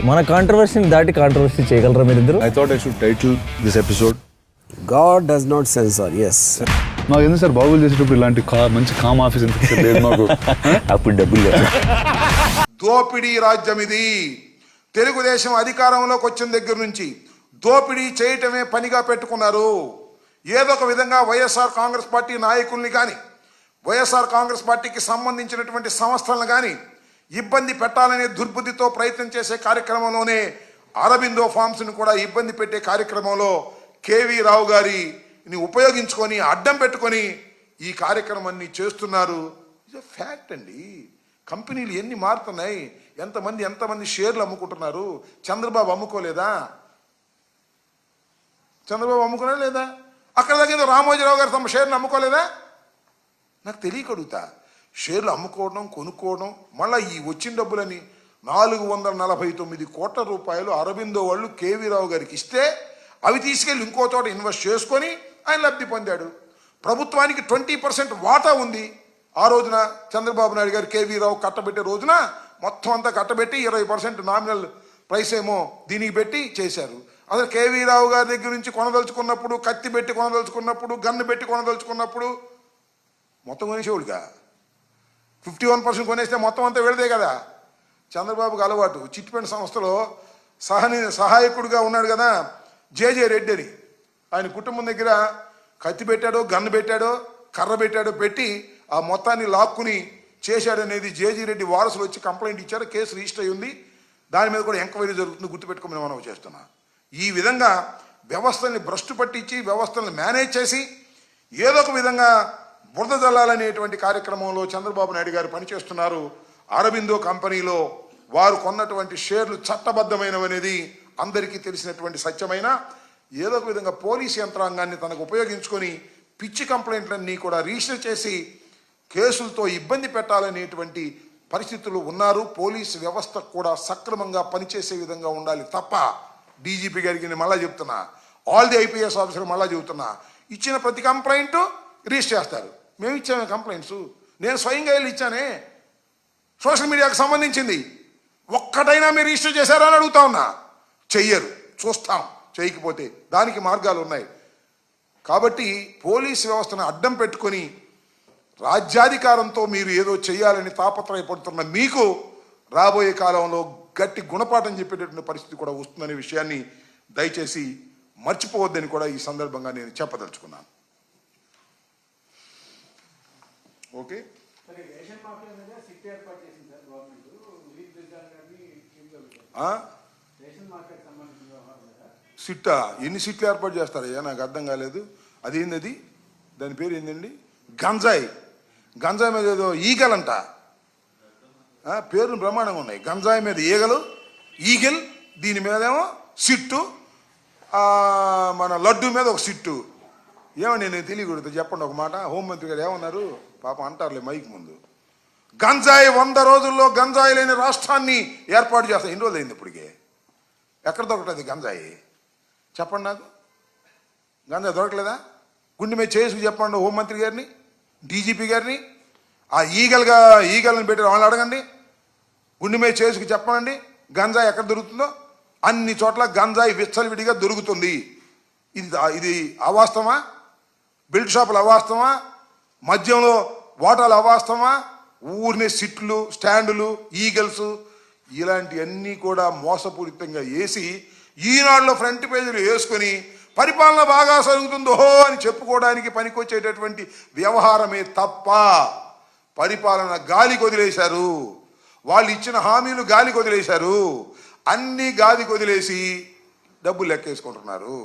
మన కాంట్రవర్సీని దాటి కాంట్రవర్సీ చేయగలరా మీరిద్దరు? I thought I should title this episode God does not censor. Yes. నాకు ఎందుకు సార్ బాబులు చేసేటప్పుడు ఇలాంటి మంచి కామ్ ఆఫీస్ ఎందుకు లేదు మాకు? అప్పుడు డబ్బులు లేదు. దోపిడీ రాజ్యం ఇది. తెలుగుదేశం అధికారంలోకి వచ్చిన దగ్గర నుంచి దోపిడీ చేయటమే పనిగా పెట్టుకున్నారు. ఏదో ఒక విధంగా వైఎస్ఆర్ కాంగ్రెస్ పార్టీ నాయకుల్ని కానీ వైఎస్ఆర్ కాంగ్రెస్ పార్టీకి సంబంధించినటువంటి సంస్థలను కానీ ఇబ్బంది పెట్టాలనే దుర్బుద్ధితో ప్రయత్నం చేసే కార్యక్రమంలోనే అరబిందో ఫార్మ్స్ని కూడా ఇబ్బంది పెట్టే కార్యక్రమంలో కేవీ రావు గారిని ఉపయోగించుకొని అడ్డం పెట్టుకొని ఈ కార్యక్రమాన్ని చేస్తున్నారు. ఇది ఫ్యాక్ట్ అండి. కంపెనీలు ఎన్ని మారుతున్నాయి, ఎంతమంది షేర్లు అమ్ముకుంటున్నారు. చంద్రబాబు అమ్ముకోలేదా? చంద్రబాబు అమ్ముకున్నా లేదా? అక్కడ దగ్గర రామోజీరావు గారు తమ షేర్లు అమ్ముకోలేదా? నాకు తెలియకడుగుతా. షేర్లు అమ్ముకోవడం, కొనుక్కోవడం, మళ్ళీ ఈ వచ్చిన డబ్బులని 449 కోట్ల రూపాయలు అరబిందో వాళ్ళు కేవీ రావు గారికి ఇస్తే అవి తీసుకెళ్ళి ఇంకో చోట ఇన్వెస్ట్ చేసుకొని ఆయన లబ్ధి పొందాడు. ప్రభుత్వానికి 20% వాటా ఉంది. ఆ రోజున చంద్రబాబు నాయుడు గారు కేవీ రావు కట్టబెట్టే రోజున మొత్తం అంతా కట్టబెట్టి 20% నామినల్ ప్రైస్ ఏమో దీనికి పెట్టి చేశారు. అసలు కేవీ రావు గారి దగ్గర నుంచి కొనదలుచుకున్నప్పుడు, కత్తి పెట్టి కొనదలుచుకున్నప్పుడు, గన్ను పెట్టి కొనదలుచుకున్నప్పుడు మొత్తం కొనేసేవాడుగా. 51% కొనేస్తే మొత్తం అంతా వెళదే కదా. చంద్రబాబుకి అలవాటు. చిట్ ఫండ్ సంస్థలో సహాయకుడిగా ఉన్నాడు కదా జేజే రెడ్డి అని. ఆయన కుటుంబం దగ్గర కత్తి పెట్టాడో, గన్ను పెట్టాడో, కర్ర పెట్టాడో పెట్టి ఆ మొత్తాన్ని లాక్కుని చేశాడనేది జేజీ రెడ్డి వారసులు వచ్చి కంప్లైంట్ ఇచ్చారు. కేసు రిజిస్టర్ అయ్యి ఉంది. దాని మీద కూడా ఎంక్వైరీ జరుగుతుంది. గుర్తుపెట్టుకోమని మనం చేస్తున్నా. ఈ విధంగా వ్యవస్థల్ని భ్రష్టు పట్టించి వ్యవస్థల్ని మేనేజ్ చేసి ఏదో ఒక విధంగా బురద జల్లాలనేటువంటి కార్యక్రమంలో చంద్రబాబు నాయుడు గారు పనిచేస్తున్నారు. అరబిందో కంపెనీలో వారు కొన్నటువంటి షేర్లు చట్టబద్ధమైనవనేది అందరికీ తెలిసినటువంటి సత్యమైన ఏదో ఒక విధంగా పోలీసు యంత్రాంగాన్ని తనకు ఉపయోగించుకొని పిచ్చి కంప్లైంట్లన్నీ కూడా రిజిస్టర్ చేసి కేసులతో ఇబ్బంది పెట్టాలనేటువంటి పరిస్థితులు ఉన్నారు. పోలీసు వ్యవస్థ కూడా సక్రమంగా పనిచేసే విధంగా ఉండాలి తప్ప డీజీపీ గారికి నేను మళ్ళా చెప్తున్నా, ఆల్ ది ఐపీఎస్ ఆఫీసర్ మళ్ళా చెబుతున్నా, ఇచ్చిన ప్రతి కంప్లైంట్ రిజిస్టర్ చేస్తారు. మేము ఇచ్చామే కంప్లైంట్స్. నేను స్వయంగా వెళ్ళి ఇచ్చానే. సోషల్ మీడియాకు సంబంధించింది ఒక్కటైనా మీరు రిజిస్టర్ చేశారా అని అడుగుతా ఉన్నా. చెయ్యరు. చూస్తాం. చేయకపోతే దానికి మార్గాలు ఉన్నాయి. కాబట్టి పోలీసు వ్యవస్థను అడ్డం పెట్టుకొని రాజ్యాధికారంతో మీరు ఏదో చేయాలని తాపత్రయపడుతున్న మీకు రాబోయే కాలంలో గట్టి గుణపాఠం చెప్పేటటువంటి పరిస్థితి కూడా వస్తుందనే విషయాన్ని దయచేసి మర్చిపోవద్దని కూడా ఈ సందర్భంగా నేను చెప్పదలుచుకున్నాను. ఓకే. సిట్టా ఎన్ని సిట్లు ఏర్పాటు చేస్తారయ్యా? నాకు అర్థం కాలేదు. అదేంది? దాని పేరు ఏంటండి? గంజాయి. గంజాయి మీద ఏదో ఈగలంట. పేర్లు బ్రహ్మాండంగా ఉన్నాయి. గంజాయి మీద ఈగల్, దీని మీదేమో సిట్టు, మన లడ్డు మీద ఒక సిట్టు. ఏమని నేను తెలియకూడదు. చెప్పండి ఒక మాట. హోంమంత్రి గారు ఏమన్నారు? పాపం అంటారులే మైక్ ముందు. గంజాయి 100 రోజుల్లో గంజాయి లేని రాష్ట్రాన్ని ఏర్పాటు చేస్తాం. ఎన్ని రోజులు అయింది ఇప్పటికే? ఎక్కడ దొరకలేదు గంజాయి? చెప్పండి నాకు. గంజాయి దొరకలేదా? గుండె మీద చేసుకు చెప్పండి హోంమంత్రి గారిని, డీజీపీ గారిని. ఆ ఈగలను పెట్టి వాళ్ళని అడగండి. గుండె మీద చేసుకు చెప్పండి గంజాయి ఎక్కడ దొరుకుతుందో. అన్ని చోట్ల గంజాయి విచ్చలవిడిగా దొరుకుతుంది. ఇది అవాస్తవమా? బెల్ట్ షాపులు అవాస్తవమా? మద్యంలో వాటాలు అవాస్తవమా? ఊరినే సిట్లు, స్టాండులు, ఈగల్స్ ఇలాంటివన్నీ కూడా మోసపూరితంగా వేసి ఈనాడులో ఫ్రంట్ పేజీలు వేసుకొని పరిపాలన బాగా జరుగుతుందో అని చెప్పుకోవడానికి పనికొచ్చేటటువంటి వ్యవహారమే తప్ప పరిపాలన గాలికి వదిలేశారు. వాళ్ళు ఇచ్చిన హామీలు గాలికి వదిలేశారు. అన్ని గాలికి వదిలేసి డబ్బులు లెక్కేసుకుంటున్నారు.